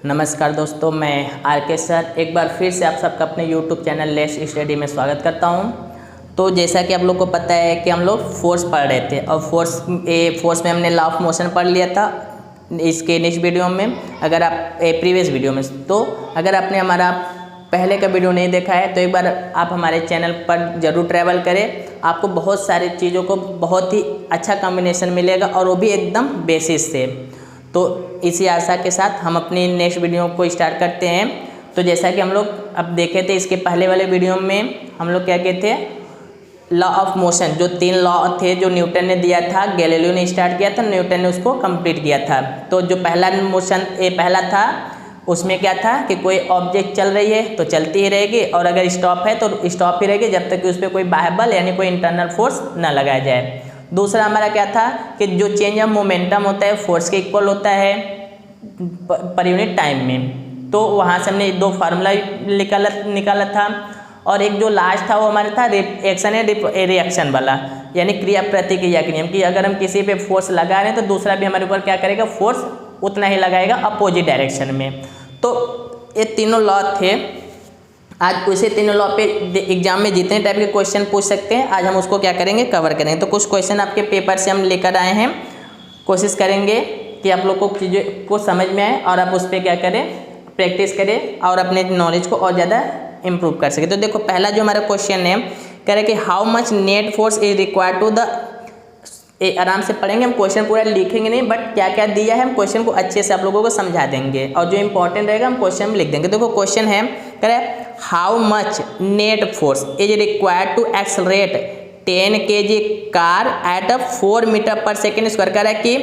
नमस्कार दोस्तों, मैं आर.के. सर एक बार फिर से आप सबका अपने YouTube चैनल लेट्स स्टडी में स्वागत करता हूं। तो जैसा कि आप लोग को पता है कि हम लोग फोर्स पढ़ रहे थे और फोर्स में हमने लॉ ऑफ मोशन पढ़ लिया था इसके नेक्स्ट वीडियो में। अगर आप प्रीवियस वीडियो में, तो अगर आपने हमारा पहले का वीडियो नहीं देखा है तो एक बार आप हमारे चैनल पर ज़रूर ट्रैवल करें। आपको बहुत सारी चीज़ों को बहुत ही अच्छा कॉम्बिनेशन मिलेगा और वो भी एकदम बेसिस से। तो इसी आशा के साथ हम अपनी नेक्स्ट वीडियो को स्टार्ट करते हैं। तो जैसा कि हम लोग अब देखे थे इसके पहले वाले वीडियो में हम लोग क्या कहते हैं, लॉ ऑफ मोशन, जो 3 लॉ थे जो न्यूटन ने दिया था, गैलीलियो ने स्टार्ट किया था, न्यूटन ने उसको कंप्लीट किया था। तो जो पहला मोशन पहला था उसमें क्या था कि कोई ऑब्जेक्ट चल रही है तो चलती ही रहेगी और अगर स्टॉप है तो स्टॉप ही रहेगी जब तक कि उस पर कोई बाह्य बल यानी कोई इंटरनल फोर्स ना लगाया जाए। दूसरा हमारा क्या था कि जो चेंज ऑफ मोमेंटम होता है फोर्स के इक्वल होता है पर यूनिट टाइम में। तो वहाँ से हमने 2 फार्मूला निकाला था और एक जो लास्ट था वो हमारा था एक्शन एंड रिएक्शन वाला, यानी क्रिया प्रतिक्रिया के नियम की अगर हम किसी पे फोर्स लगा रहे हैं तो दूसरा भी हमारे ऊपर क्या करेगा, फोर्स उतना ही लगाएगा अपोजिट डायरेक्शन में। तो ये तीनों लॉ थे। आज उसे तीनों लॉ पे एग्जाम में जितने टाइप के क्वेश्चन पूछ सकते हैं आज हम उसको क्या करेंगे, कवर करेंगे। तो कुछ क्वेश्चन आपके पेपर से हम लेकर आए हैं, कोशिश करेंगे कि आप लोग को चीज़ों को समझ में आए और आप उस पर क्या करें, प्रैक्टिस करें और अपने नॉलेज को और ज़्यादा इम्प्रूव कर सकें। तो देखो पहला जो हमारा क्वेश्चन है कह रहे कि how much net force is required to the, आराम से पढ़ेंगे, हम क्वेश्चन पूरा लिखेंगे नहीं बट क्या क्या दिया है हम क्वेश्चन को अच्छे से आप लोगों को समझा देंगे और जो इंपॉर्टेंट रहेगा हम क्वेश्चन में लिख देंगे। देखो क्वेश्चन है कह रहे how much net force is required to accelerate 10 kg car at a 4 metre per second square. कह रहा है कि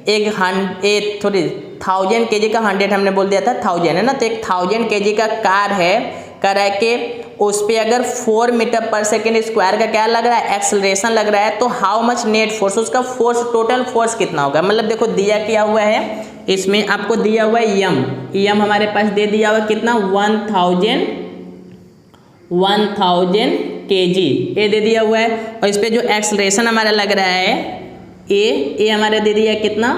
1000 kg का 100 हमने बोल दिया था 1000 है ना, तो एक 1000 kg का कार है, कह रहा है कि उस पर अगर 4 मीटर पर सेकेंड स्क्वायर का क्या लग रहा है, एक्सेलरेशन लग रहा है, तो हाउ मच नेट फोर्स, उसका फोर्स टोटल फोर्स कितना होगा। मतलब देखो दिया क्या हुआ है, इसमें आपको दिया हुआ है यम हमारे पास दे दिया हुआ कितना 1000 kg ये दे दिया हुआ है और इस पर जो एक्सेलरेशन हमारा लग रहा है ए हमारा दे दिया कितना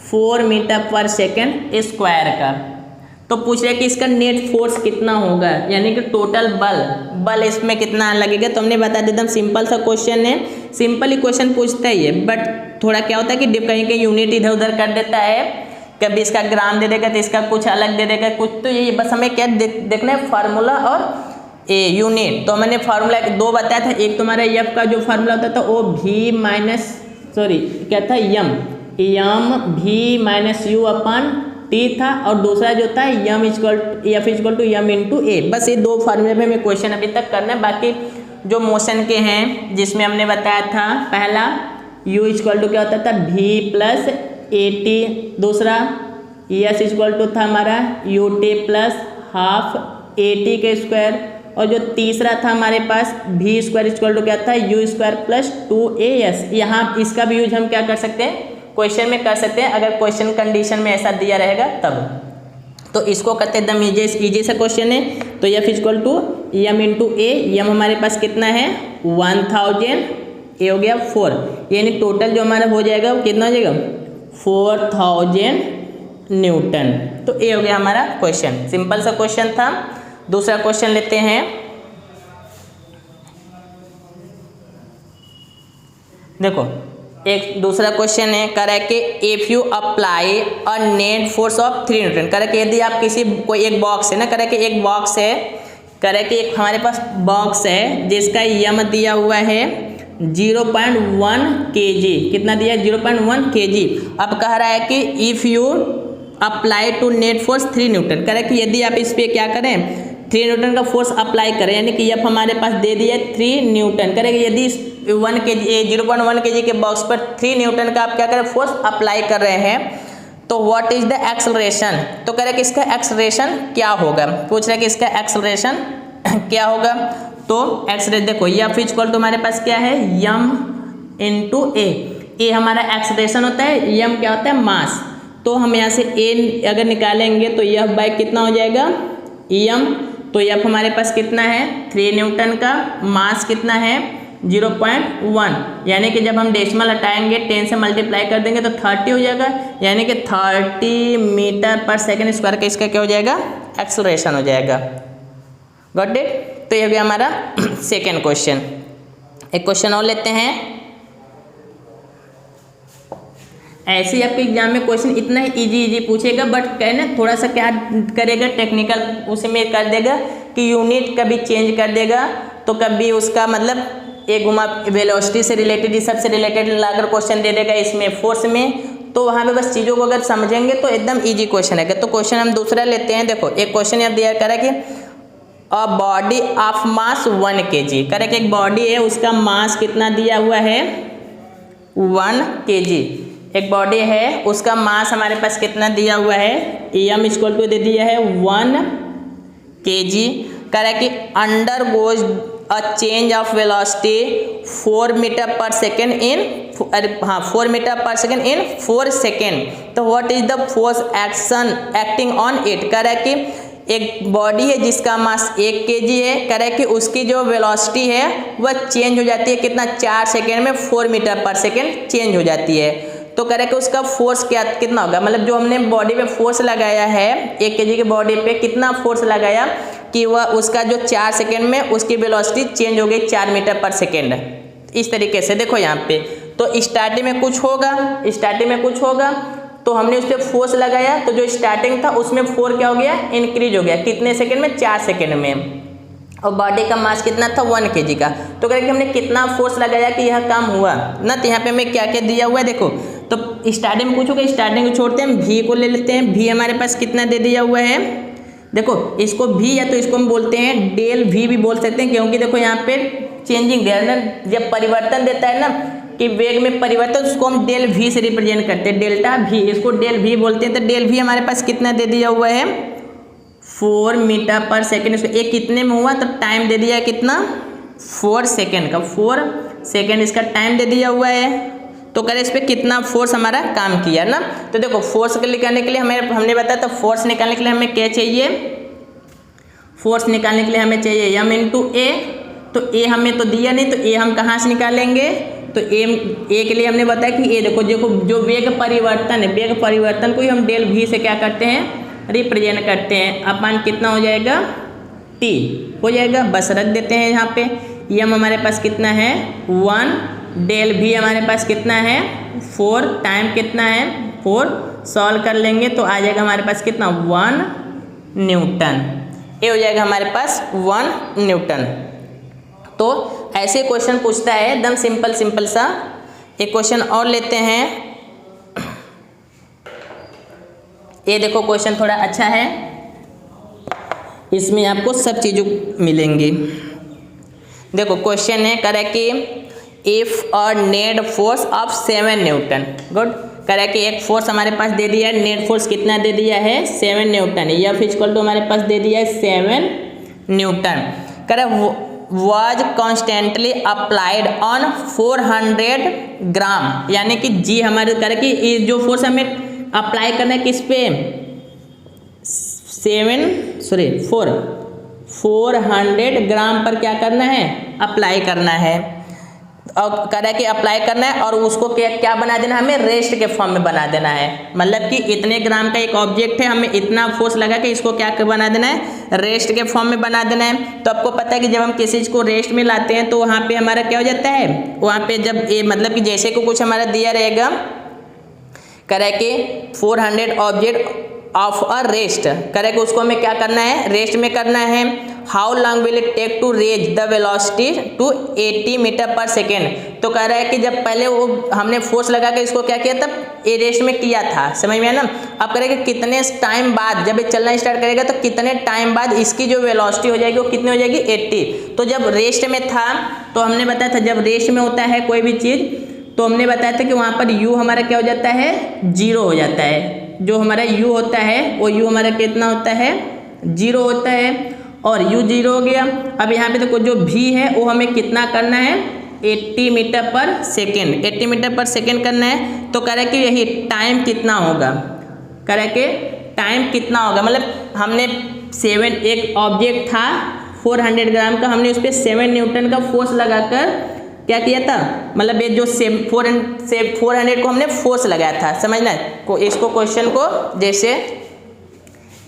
4 मीटर पर सेकेंड स्क्वायर का। तो पूछ रहे कि इसका नेट फोर्स कितना होगा, यानी कि टोटल बल इसमें कितना लगेगा। तो हमने बता दिया, एकदम सिंपल सा क्वेश्चन है, सिंपल ही क्वेश्चन पूछता है ये, बट थोड़ा क्या होता है कि कहीं कहीं यूनिट इधर उधर कर देता है, कभी इसका ग्राम दे देगा तो इसका कुछ अलग दे देगा कुछ। तो ये बस हमें क्या देखना है, फार्मूला और यूनिट। तो मैंने फार्मूला 2 बताया था, एक तुम्हारा एफ का जो फार्मूला होता था वो क्या था यम भी माइनस यू अपन टी था और दूसरा जो था F equal to m into a. बस ये 2 फार्मूले में हमें क्वेश्चन अभी तक करना है। बाकी जो मोशन के हैं जिसमें हमने बताया था पहला यू इक्वल टू क्या होता था भी प्लस ए टी, दूसरा एस इक्वल टू था हमारा U T plus half A T के स्क्वायर, और जो तीसरा था हमारे पास भी स्क्वायर इक्वल टू क्या था यू स्क्वायर प्लस 2as। यहाँ इसका भी यूज हम क्या कर सकते हैं, क्वेश्चन में कर सकते हैं अगर क्वेश्चन कंडीशन में ऐसा दिया रहेगा तब। तो इसको करते एकदम इजी सा क्वेश्चन है। तो F equal to m into a, m हमारे पास कितना है 1000, ए हो गया 4, यानी टोटल जो हमारा हो जाएगा वो कितना हो जाएगा 4000 न्यूटन। तो ए हो गया हमारा क्वेश्चन, सिंपल सा क्वेश्चन था। दूसरा क्वेश्चन लेते हैं। देखो एक दूसरा क्वेश्चन है, कह रहा है कि if you apply a net force of 3 newton. कह रहा है कि यदि आप कोई एक बॉक्स है ना, कह रहा है कि एक बॉक्स है, कह रहा है कि एक हमारे पास बॉक्स है जिसका यम दिया हुआ है 0.1 kg, कितना दिया है 0.1 kg। अब कह रहा है कि if you apply to net force 3 newton, कह रहा है कि यदि आप इस पर क्या करें 3 न्यूटन का फोर्स अप्लाई करें, यानी कि एफ हमारे पास दे दिया 3 न्यूटन, कह रहे कि यदि 0.1 kg के बॉक्स पर 3 न्यूटन का आप क्या करें फोर्स अप्लाई कर रहे हैं, तो व्हाट इज द एक्सेलरेशन। तो कह रहे कि इसका एक्सेलरेशन क्या होगा, पूछ रहे कि इसका एक्सेलरेशन क्या होगा। तो एक्सेलरेशन देखो एफ इक्वल टू हमारे पास क्या है यम इंटू ए हमारा एक्सेलरेशन होता है, यम क्या होता है मास। तो हम यहाँ से ए अगर निकालेंगे तो एफ बाई कितना हो जाएगा यम, तो एफ हमारे पास कितना है 3 न्यूटन का, मास कितना है 0.1, यानी कि जब हम डेसिमल हटाएंगे 10 से मल्टीप्लाई कर देंगे तो 30 हो जाएगा, यानी कि 30 मीटर पर सेकेंड स्क्वायर का इसका क्या हो जाएगा, एक्सेलरेशन हो जाएगा। Got it. तो ये हो गया हमारा सेकेंड क्वेश्चन। एक क्वेश्चन और लेते हैं। ऐसे ही आपके एग्जाम में क्वेश्चन इतना ही इजी पूछेगा, बट क्या है ना, थोड़ा सा क्या करेगा, टेक्निकल उसमें कर देगा कि यूनिट कभी चेंज कर देगा, तो कभी उसका मतलब एक घुमा वेलोसिटी से रिलेटेड, सबसे रिलेटेड लाकर क्वेश्चन दे देगा इसमें फोर्स में। तो वहाँ पे बस चीज़ों को अगर समझेंगे तो एकदम इजी क्वेश्चन है। तो क्वेश्चन हम दूसरा लेते हैं। देखो एक क्वेश्चन यहाँ दिया करा कि a body of mass 1 kg, करें कि एक बॉडी है उसका मास कितना दिया हुआ है 1 kg। एक बॉडी है उसका मास हमारे पास कितना दिया हुआ है, एम इक्वल टू दे दिया है 1 kg। करें कि undergoes a change of velocity 4 metre per second in 4 metre per second in 4 second. तो what is the force action acting on it. कह रहा है कि एक बॉडी है जिसका मास 1 kg है, कह रहा है कि उसकी जो वेलोसिटी है वह चेंज हो जाती है कितना, 4 सेकेंड में 4 मीटर पर सेकेंड चेंज हो जाती है। तो कह रहा है कि उसका फोर्स कितना होगा, मतलब जो हमने बॉडी पे फोर्स लगाया है 1 kg के बॉडी पे कितना फोर्स लगाया कि वह उसका जो 4 सेकेंड में उसकी वेलोसिटी चेंज हो गई 4 मीटर पर सेकेंड। इस तरीके से देखो यहाँ पे, तो स्टार्टिंग में कुछ होगा, तो हमने उस पर फोर्स लगाया, तो जो स्टार्टिंग था उसमें 4 क्या हो गया, इंक्रीज हो गया, कितने सेकेंड में, 4 सेकेंड में। और बॉडी का मास कितना था 1 kg का। तो कह कि हमने कितना फोर्स लगाया कि यह काम हुआ ना। तो यहाँ पे हमें क्या क्या दिया हुआ है, देखो तो स्टार्टिंग में कुछ होगा, स्टार्टिंग को छोड़ते हैं, भी को ले लेते हैं। भी हमारे पास कितना दे दिया हुआ है, देखो इसको भी या तो इसको हम बोलते हैं डेल भी भी बोल सकते हैं, क्योंकि देखो यहाँ पे चेंजिंग दे रहा है ना, जब परिवर्तन देता है ना कि वेग में परिवर्तन, उसको हम डेल भी से रिप्रेजेंट करते हैं, डेल्टा भी, इसको डेल भी बोलते हैं। तो डेल भी हमारे पास कितना दे दिया हुआ है 4 मीटर पर सेकेंड। इसको एक कितने में हुआ, तो टाइम दे दिया कितना 4 सेकेंड का, 4 सेकेंड इसका टाइम दे दिया हुआ है। तो करें इस पर कितना फोर्स हमारा काम किया ना। तो देखो फोर्स को निकालने के लिए हमने बताया था, फोर्स निकालने के लिए हमें क्या चाहिए, फोर्स निकालने के लिए हमें चाहिए m इंटू ए। तो ए हमें तो दिया नहीं, तो ए हम कहाँ से निकालेंगे, तो ए के लिए हमने बताया कि ए देखो जो वेग परिवर्तन है, वेग परिवर्तन को ही हम डेल भी से क्या करते हैं, रिप्रेजेंट करते हैं। अपन कितना हो जाएगा, टी हो जाएगा, बस रख देते हैं यहाँ पे। एम हमारे पास कितना है 1, डेल भी हमारे पास कितना है 4, टाइम कितना है 4, सॉल्व कर लेंगे तो आ जाएगा हमारे पास कितना 1 न्यूटन। ये हो जाएगा हमारे पास 1 न्यूटन। तो ऐसे क्वेश्चन पूछता है एकदम सिंपल सा। एक क्वेश्चन और लेते हैं। ये देखो क्वेश्चन थोड़ा अच्छा है, इसमें आपको सब चीज़ों मिलेंगी। देखो क्वेश्चन है कह रहा है कि if a net force of 7 Newton, good, कह रहा है कि एक फोर्स हमारे पास दे दिया है, नेट फोर्स कितना दे दिया है 7 न्यूटन, या फिजिकल तो हमारे पास दे दिया है 7 न्यूटन। कह रहा वाज कॉन्स्टेंटली अप्लाइड ऑन 400 ग्राम, यानी कि जी हमारे कह रहा है कि जो फोर्स हमें अप्लाई करना है किस पे 400 ग्राम पर क्या करना है, अप्लाई करना है। और कह रहा है कि अप्लाई करना है और उसको क्या बना देना है, हमें रेस्ट के फॉर्म में बना देना है। मतलब कि इतने ग्राम का एक ऑब्जेक्ट है, हमें इतना फोर्स लगा के इसको क्या बना देना है, रेस्ट के फॉर्म में बना देना है। तो आपको पता है कि जब हम किसी चीज़ को रेस्ट में लाते हैं तो वहाँ पे हमारा क्या हो जाता है, वहाँ पे जब ये मतलब कि जैसे को कुछ हमारा दिया रहेगा, कह रहा है कि 400 ऑब्जेक्ट ऑफ अ रेस्ट, करें कि उसको हमें क्या करना है, रेस्ट में करना है। How long will it take to raise the velocity to 80 metre per second. तो कह रहा है कि जब पहले वो हमने फोर्स लगा के इसको क्या किया, तब ये रेस्ट में किया था, समझ में है ना। अब करें कि कितने टाइम बाद जब ये चलना स्टार्ट करेगा तो कितने टाइम बाद इसकी जो वेलोसिटी हो जाएगी वो कितनी हो जाएगी 80। तो जब रेस्ट में था तो हमने बताया था जब रेस्ट में होता है कोई भी चीज़ तो हमने बताया था कि वहाँ पर u हमारा क्या हो जाता है, 0 हो जाता है। जो हमारा u होता है वो u हमारा कितना होता है, 0 होता है, और u 0 हो गया। अब यहाँ पे देखो जो v है वो हमें कितना करना है, 80 metre per second, 80 metre per second करना है। तो कह रहा है कि यही टाइम कितना होगा, कह रहा है कि टाइम कितना होगा, मतलब हमने एक ऑब्जेक्ट था 400 ग्राम का, हमने उस पर 7 न्यूटन का फोर्स लगाकर क्या किया था, मतलब ये जो 400 को हमने फोर्स लगाया था, समझना को इसको क्वेश्चन को। जैसे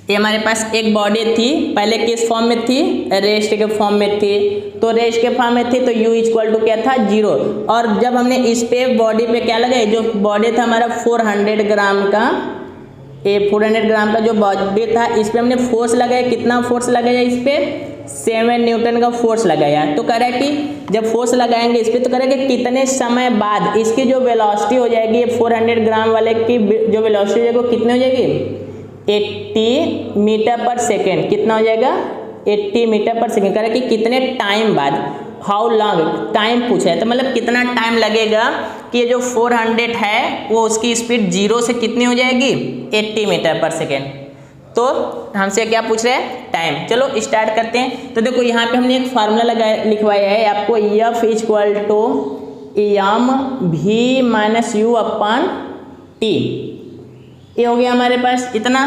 ये हमारे पास एक बॉडी थी, पहले किस फॉर्म में थी, रेस्ट के फॉर्म में थी, तो रेस्ट के फॉर्म में थी तो u इक्वल टू क्या था 0, और जब हमने इस पे बॉडी पे क्या लगाया, जो बॉडी था हमारा 400 ग्राम का, ये 400 ग्राम का जो बॉडी था इस पे हमने फोर्स लगाया, कितना फोर्स लगाया इस पे 7 न्यूटन का फोर्स लगाया। तो कह रहा है कि जब फोर्स लगाएंगे इस पे तो कह रहा है कि कितने समय बाद इसकी जो वेलोसिटी हो जाएगी, ये 400 ग्राम वाले की जो वेलोसिटी हो जाएगी वो कितनी हो जाएगी 80 मीटर पर सेकेंड, कितना हो जाएगा 80 मीटर पर सेकेंड। कह रहा है कि कितने टाइम बाद, हाउ लॉन्ग टाइम पूछा है, तो मतलब कितना टाइम लगेगा कि ये जो 400 है वो उसकी स्पीड 0 से कितनी हो जाएगी 80 मीटर पर सेकेंड। तो हमसे क्या पूछ रहे हैं, टाइम। चलो स्टार्ट करते हैं। तो देखो यहाँ पे हमने एक फार्मूला लिखवाया है आपको, F equal to M V minus U upon T, ये हो गया हमारे पास इतना।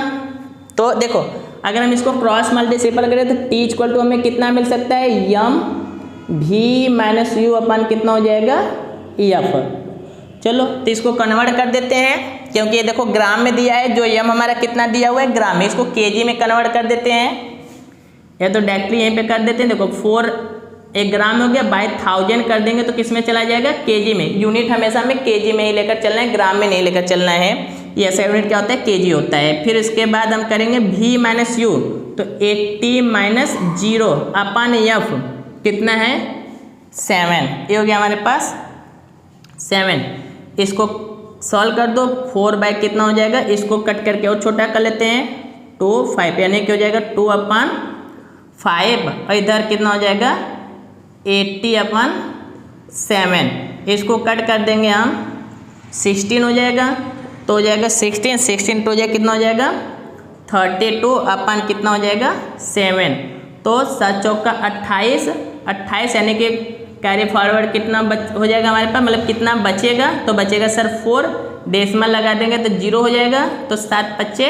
तो देखो अगर हम इसको क्रॉस मल्टीप्लाई करें तो टी इक्वल टू हमें कितना मिल सकता है, एम वी माइनस यू अपन कितना हो जाएगा एफ। चलो तो इसको कन्वर्ट कर देते हैं, क्योंकि ये देखो ग्राम में दिया है, जो एम हमारा कितना दिया हुआ है ग्राम में, इसको केजी में कन्वर्ट कर देते हैं, या तो डायरेक्टली यहीं पे कर देते हैं। देखो 4 एक ग्राम हो गया, बाय 1000 कर देंगे तो किस में चला जाएगा, केजी में। यूनिट हमेशा हमें केजी में ही लेकर चलना है, ग्राम में नहीं लेकर चलना है। ये ऐसा यूनिट क्या होता है, केजी होता है। फिर इसके बाद हम करेंगे v माइनस यू, तो 80 माइनस 0 अपन एफ कितना है 7, ये हो गया हमारे पास 7। इसको सॉल्व कर दो, 4 बाय कितना हो जाएगा, इसको कट करके और छोटा कर लेते हैं 2 5, यानी कि हो जाएगा 2 अपन 5, और इधर कितना हो जाएगा 80 अपन 7। इसको कट कर देंगे हम 16 हो जाएगा, तो हो जाएगा 16 तो हो जाएगा कितना हो जाएगा 32 अपन कितना हो जाएगा 7। तो 7 चौका 28 यानी कि कैरी फॉरवर्ड कितना हो जाएगा हमारे पास, मतलब कितना बचेगा, तो बचेगा सर 4, डेसिमल लगा देंगे तो 0 हो जाएगा, तो 7 5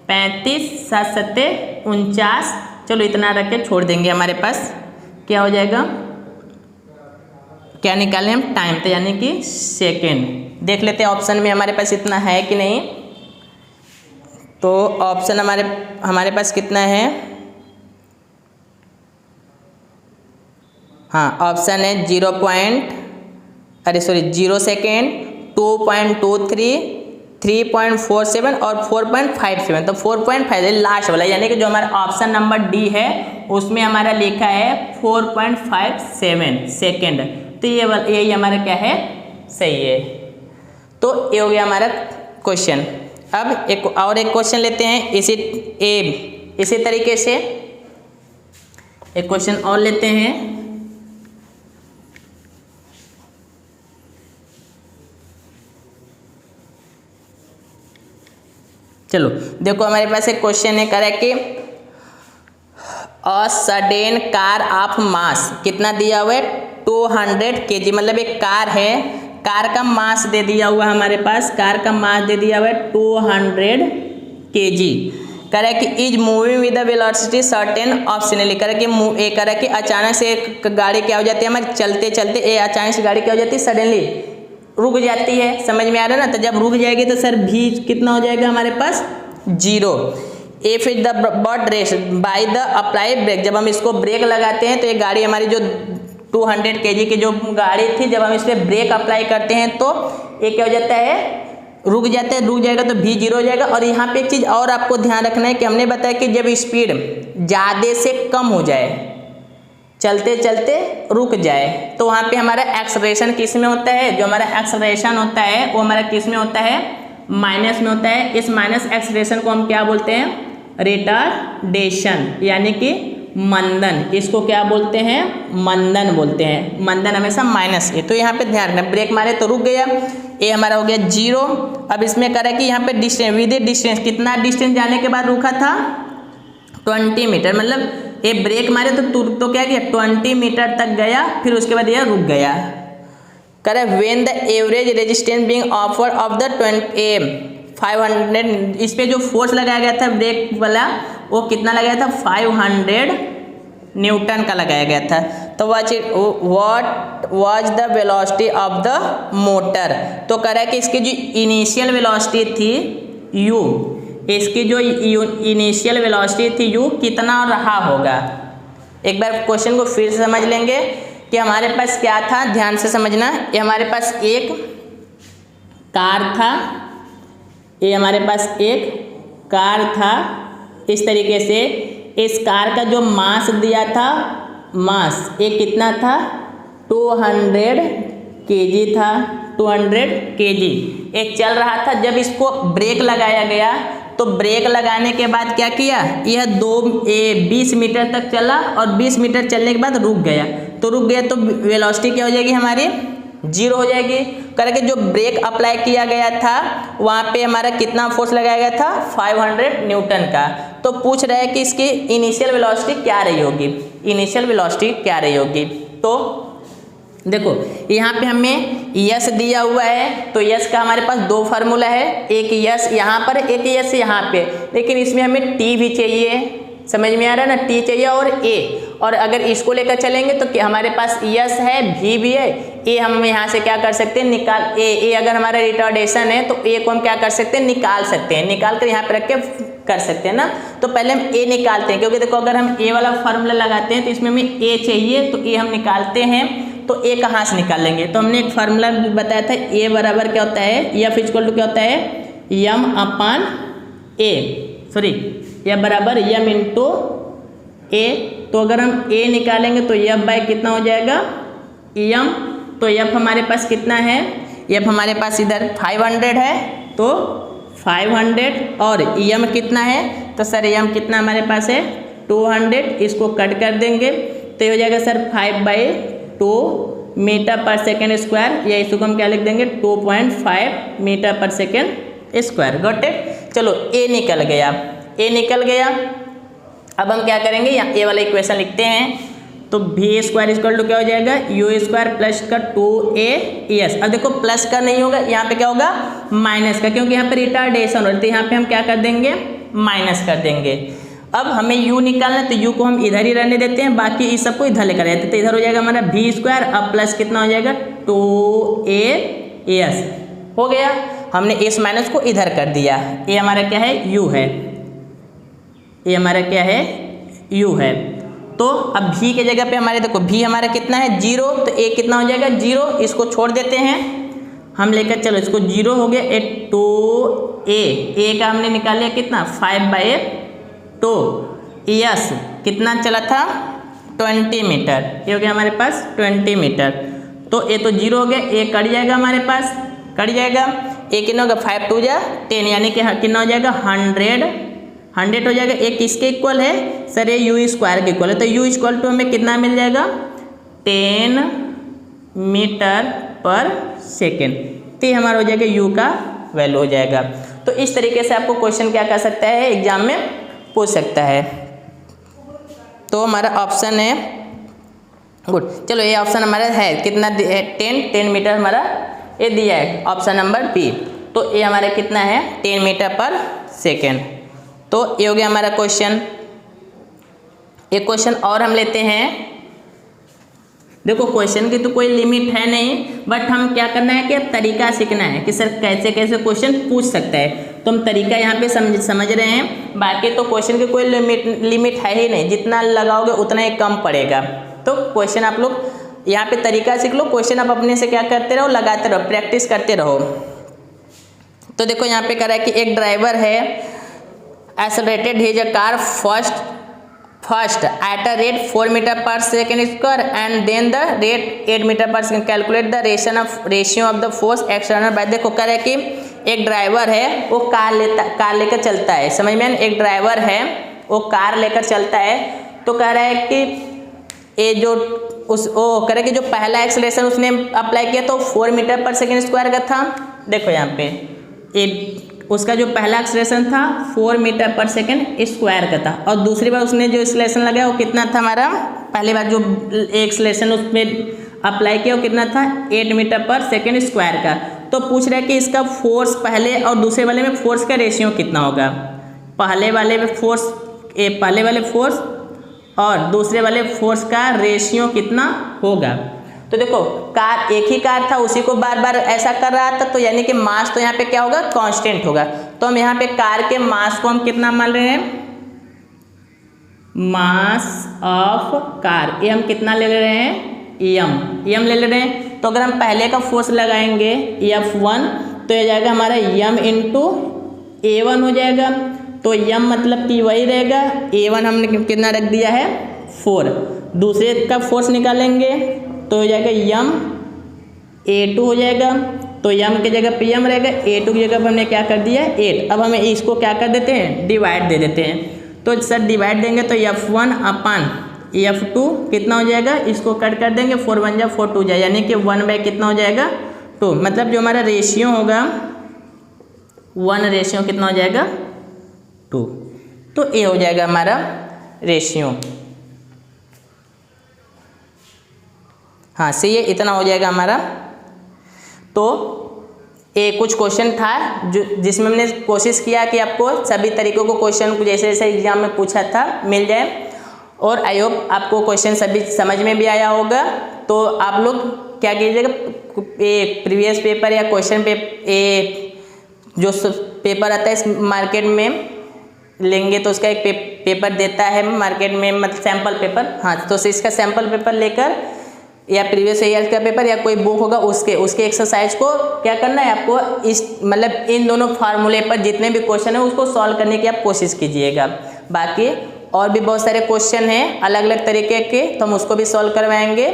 35, 7 7 49। चलो इतना रख के छोड़ देंगे, हमारे पास क्या हो जाएगा, क्या निकालें हम टाइम, तो यानी कि सेकेंड। देख लेते हैं ऑप्शन में हमारे पास इतना है कि नहीं। तो ऑप्शन हमारे पास कितना है, हाँ ऑप्शन है 0 सेकेंड, 2.23, 3.47 और 4.57। तो 4.5 लास्ट वाला, यानी कि जो हमारा ऑप्शन नंबर डी है उसमें हमारा लिखा है 4.57 सेकेंड। तो ये यही हमारा क्या है, सही है। तो ये हो गया हमारा क्वेश्चन। अब एक क्वेश्चन लेते हैं इसी तरीके से एक क्वेश्चन और लेते हैं। चलो देखो हमारे पास एक क्वेश्चन है, कह रहा है कि अ सडेन कार ऑफ मास कितना दिया हुआ है 200 kg, मतलब एक कार है, कार का मास दे दिया हुआ है हमारे पास, कार का मास दे दिया हुआ है 200 kg। कह रहा है कि is moving with the velocity certain of सिनेली, कह रहा है कि अचानक से एक गाड़ी क्या हो जाती है, हमारे चलते चलते अचानक से गाड़ी क्या हो जाती है, सडनली रुक जाती है। समझ में आ रहा है ना, तो जब रुक जाएगी तो सर भी कितना हो जाएगा हमारे पास 0। If is the but race by the applied brake, जब हम इसको ब्रेक लगाते हैं तो ये गाड़ी हमारी जो 200 kg की जो गाड़ी थी, जब हम इस पर ब्रेक अप्लाई करते हैं तो ये क्या हो जाता है, रुक जाएगा तो भी 0 हो जाएगा। और यहाँ पे एक चीज़ और आपको ध्यान रखना है कि हमने बताया कि जब स्पीड ज़्यादा से कम हो जाए, चलते चलते रुक जाए, तो वहाँ पे हमारा एक्सलरेशन किस में होता है, जो हमारा एक्सलरेशन होता है वो हमारा किस में होता है, माइनस में होता है। इस माइनस एक्सलरेशन को हम क्या बोलते हैं, रिटार्डेशन, यानी कि मंदन। इसको क्या बोलते हैं, मंदन बोलते हैं। मंदन हमेशा माइनस है। तो यहाँ पे ध्यान रखना, ब्रेक मारे तो रुक गया, ये हमारा हो गया 0। अब इसमें कह रहा है कि यहाँ पे डिस्टेंस, विद डिस्टेंस, कितना डिस्टेंस जाने के बाद रुका था 20 मीटर, मतलब ये ब्रेक मारे तो क्या किया 20 मीटर तक गया, फिर उसके बाद यह रुक गया। कह रहा है when the average resistance being offer of the 500, इस पे जो फोर्स लगाया गया था ब्रेक वाला वो कितना लगाया था 500 न्यूटन का लगाया गया था। तो what was the velocity of the motor, तो कह रहा है कि इसकी जो इनिशियल वेलोसिटी थी u, इसकी जो इनिशियल वेलोसिटी थी u कितना रहा होगा। एक बार क्वेश्चन को फिर से समझ लेंगे कि हमारे पास क्या था, ध्यान से समझना। ये हमारे पास एक कार था, ये हमारे पास एक कार था। इस तरीके से इस कार का जो मास दिया था, मास ये कितना था 200 kg था, 200 kg। एक चल रहा था, जब इसको ब्रेक लगाया गया तो ब्रेक लगाने के बाद क्या किया, यह 20 मीटर तक चला और 20 मीटर चलने के बाद रुक गया। तो रुक गया तो वेलोसिटी क्या हो जाएगी हमारी 0 हो जाएगी। करके जो ब्रेक अप्लाई किया गया था वहाँ पे हमारा कितना फोर्स लगाया गया था 500 न्यूटन का। तो पूछ रहा है कि इसकी इनिशियल वेलोसिटी क्या रही होगी, इनिशियल वेलोसिटी क्या रही होगी। तो देखो यहाँ पे हमें यस दिया हुआ है, तो यस का हमारे पास दो फार्मूला है, एक यस यहाँ पर एक यस यहाँ पे, लेकिन इसमें हमें टी भी चाहिए, समझ में आ रहा है ना, टी चाहिए और ए। और अगर इसको लेकर चलेंगे तो क्या हमारे पास यस है, भी है, ए हम यहाँ से क्या कर सकते हैं निकाल, ए अगर हमारा रिटार्डेशन है तो ए को हम क्या कर सकते हैं निकाल सकते हैं, निकाल कर यहाँ पे रख के कर सकते हैं ना। तो पहले हम ए निकालते हैं, क्योंकि देखो अगर हम ए वाला फार्मूला लगाते हैं तो इसमें हमें ए चाहिए, तो ए हम निकालते हैं। तो ए कहाँ से निकाल लेंगे, तो हमने एक फार्मूला बताया था, ए बराबर क्या होता है, एफ इक्वल टू क्या होता है यम अपान ए, सॉरी एफ बराबर यम इंटू ए। तो अगर हम ए निकालेंगे तो एफ बाय कितना हो जाएगा यम। तो एफ हमारे पास कितना है, एफ हमारे पास इधर 500 है, तो 500 और यम कितना है, तो सर यम कितना हमारे पास है 200, इसको कट कर देंगे तो ये हो जाएगा sir 5/2 metre per second square, या इसको हम क्या लिख देंगे 2.5 metre per second square. Got it. चलो ए निकल गया, ए निकल गया। अब हम क्या करेंगे, यहाँ ए वाला इक्वेशन लिखते हैं, तो भी स्क्वायर इक्वल टू क्या हो जाएगा यू स्क्वायर प्लस का 2a। अब देखो प्लस का नहीं होगा, यहाँ पे क्या होगा माइनस का, क्योंकि यहाँ पे रिटार्डेशन हो रही है, तो यहाँ पे हम क्या कर देंगे माइनस कर देंगे। अब हमें u निकालना है, तो u को हम इधर ही रहने देते हैं, बाकी इस सबको इधर लेकर जाते हैं। तो इधर हो जाएगा हमारा भी स्क्वायर, अब प्लस कितना हो जाएगा 2as हो गया। हमने इस माइनस को इधर कर दिया, ये हमारा क्या है u है, ये हमारा क्या है u है। तो अब भी के जगह पे हमारे देखो भी हमारा कितना है 0, तो a कितना हो जाएगा 0, इसको छोड़ देते हैं हम लेकर, चलो इसको 0 हो गया। 2a का हमने निकाल लिया कितना 5/2, यस कितना चला था 20 मीटर, ये हो गया हमारे पास 20 मीटर। तो a तो 0 हो गया, a कट जाएगा हमारे पास, कट जाएगा, a कितना होगा 5 2 जा 10, यानी कि कितना हो जाएगा 100 हो जाएगा। एक किसके इक्वल है सर, ये यू स्क्वायर के इक्वल है, तो यू इक्वल टू हमें कितना मिल जाएगा 10 मीटर पर सेकेंड। तो ये हमारा हो जाएगा यू का वैल्यू हो जाएगा। तो इस तरीके से आपको क्वेश्चन क्या कर सकता है एग्जाम में पूछ सकता है। तो हमारा ऑप्शन है गुड, चलो ये ऑप्शन हमारा है कितना 10 मीटर हमारा ये दिया है, ऑप्शन नंबर बी। तो ये हमारा कितना है 10 मीटर पर सेकेंड। तो ये हो गया हमारा क्वेश्चन। एक क्वेश्चन और हम लेते हैं। देखो क्वेश्चन की तो कोई लिमिट है नहीं, बट हम क्या करना है कि अब तरीका सीखना है कि सर कैसे कैसे क्वेश्चन पूछ सकता है, तो हम तरीका यहाँ पे समझ रहे हैं। बाकी तो क्वेश्चन की कोई लिमिट है ही नहीं, जितना लगाओगे उतना ही कम पड़ेगा। तो क्वेश्चन आप लोग यहाँ पे तरीका सीख लो, क्वेश्चन आप अपने से क्या करते रहो लगाते रहो, प्रैक्टिस करते रहो। तो देखो यहाँ पे कह रहा है कि एक ड्राइवर है, accelerated his car first at a rate 4 meter per second square and then the rate 8 meter per second. Calculate the ratio of the force external by। देखो कह रहा है कि एक ड्राइवर है वो कार लेकर चलता है, समझ में, एक ड्राइवर है वो कार लेकर चलता है। तो कह रहा है कि ये जो वो कह रहा है कि जो पहला एक्सेलरेशन उसने अप्लाई किया तो 4 मीटर पर सेकेंड स्क्वायर का था। देखो यहाँ पे ये उसका जो पहला एक्सेलरेशन था 4 मीटर पर सेकेंड स्क्वायर का था, और दूसरी बार उसने जो एक्सेलरेशन लगाया वो कितना था हमारा, पहली बार जो एक्सेलरेशन उसमें अप्लाई किया वो कितना था 8 मीटर पर सेकेंड स्क्वायर का। तो पूछ रहा है कि इसका फोर्स पहले और दूसरे वाले में फोर्स का रेशियो कितना होगा। पहले वाले में फोर्स और दूसरे वाले फोर्स का रेशियो कितना होगा। तो देखो कार एक ही कार था, उसी को बार बार ऐसा कर रहा था, तो यानी कि मास तो यहाँ पे क्या होगा, कांस्टेंट होगा। तो हम यहाँ पे कार के मास को हम कितना मान रहे हैं, मास ऑफ कार, ये हम कितना ले ले रहे हैं, एम ले ले रहे हैं। तो अगर हम पहले का फोर्स लगाएंगे F1 तो ये जाएगा हमारा m इंटू A1 हो जाएगा। तो m मतलब कि वही रहेगा, A1 हमने कितना रख दिया है 4। दूसरे का फोर्स निकालेंगे तो हो जाएगा m A2 हो जाएगा। तो m की जगह पे m रहेगा, A2 की जगह पर हमने क्या कर दिया है 8। अब हमें इसको क्या कर देते हैं, डिवाइड दे देते हैं। तो सर डिवाइड देंगे तो F1 अपन F2 कितना हो जाएगा, इसको कट कर देंगे, 4 1 जा 4 2 जाए, यानी कि 1 कितना हो जाएगा 2। मतलब जो हमारा रेशियो होगा 1 रेशियो कितना हो जाएगा 2। तो ये हो जाएगा हमारा रेशियो। हाँ सही है, इतना हो जाएगा हमारा। तो ये कुछ क्वेश्चन था जो जिसमें हमने कोशिश किया कि आपको सभी तरीकों को क्वेश्चन को जैसे जैसे एग्जाम में पूछा था मिल जाए, और आई होप आपको क्वेश्चन सभी समझ में भी आया होगा। तो आप लोग क्या कीजिएगा, प्रीवियस पेपर या क्वेश्चन जो पेपर आता है मार्केट में लेंगे तो उसका एक पेपर देता है मार्केट में, मतलब सैम्पल पेपर। हाँ तो इसका सैम्पल पेपर लेकर या प्रीवियस ईयर का पेपर या कोई बुक होगा उसके एक्सरसाइज को क्या करना है आपको, इस मतलब इन दोनों फार्मूले पर जितने भी क्वेश्चन है उसको सॉल्व करने की आप कोशिश कीजिएगा। बाकी और भी बहुत सारे क्वेश्चन हैं अलग अलग तरीके के, तो हम उसको भी सॉल्व करवाएंगे।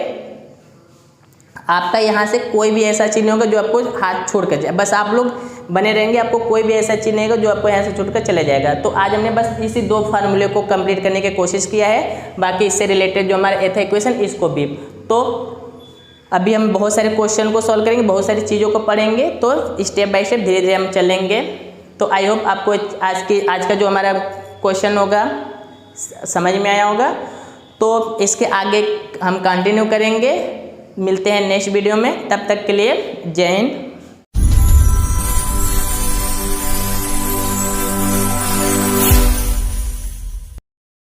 आपका यहाँ से कोई भी ऐसा चीज़ नहीं होगा जो आपको हाथ छोड़ कर जाए, बस आप लोग बने रहेंगे, आपको कोई भी ऐसा चीज़ नहीं होगा जो आपको यहाँ से छूट कर चले जाएगा। तो आज हमने बस इसी 2 फार्मूले को कंप्लीट करने की कोशिश किया है, बाकी इससे रिलेटेड जो हमारा था इक्वेशन इसको भी। तो अभी हम बहुत सारे क्वेश्चन को सॉल्व करेंगे, बहुत सारी चीज़ों को पढ़ेंगे, तो स्टेप बाय स्टेप धीरे धीरे हम चलेंगे। तो आई होप आपको आज का जो हमारा क्वेश्चन होगा समझ में आया होगा। तो इसके आगे हम कंटिन्यू करेंगे, मिलते हैं नेक्स्ट वीडियो में, तब तक के लिए जय हिंद।